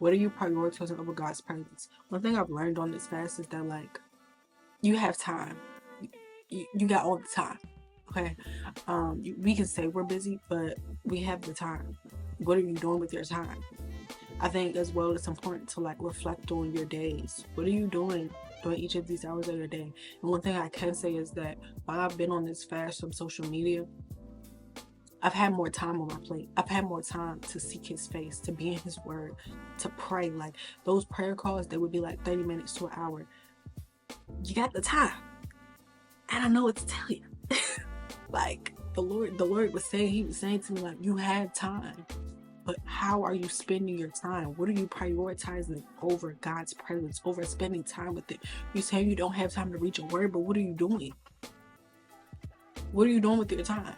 What are you prioritizing over God's presence? One thing I've learned on this fast is that, like, you have time. You got all the time. Okay. We can say we're busy, but we have the time. What are you doing with your time? I think as well it's important to like reflect on your days. What are you doing during each of these hours of your day? And one thing I can say is that while I've been on this fast from social media, I've had more time on my plate. I've had more time to seek his face, to be in his word, to pray. Like those prayer calls, they would be like 30 minutes to an hour. You got the time. And I know what to tell you. Like the Lord was saying, he was saying to me, like, you have time. But how are you spending your time? What are you prioritizing over God's presence, over spending time with it? You say you don't have time to read your word, but what are you doing? What are you doing with your time?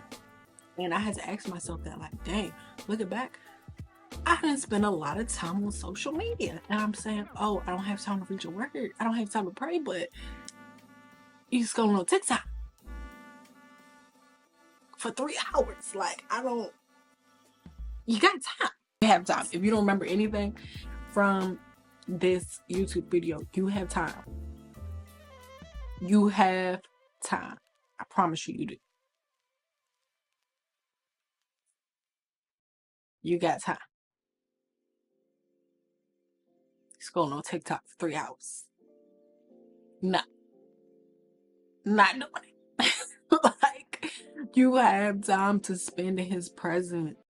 And I had to ask myself that, like, dang, looking back, I didn't spend a lot of time on social media. And I'm saying, oh, I don't have time to read your word. I don't have time to pray, but you just going on TikTok for 3 hours. Like, you got time. You have time. If you don't remember anything from this YouTube video, you have time. You have time. I promise you, you do. You got time. Just going on TikTok for 3 hours. No, not doing it. Like, you have time to spend in his presence.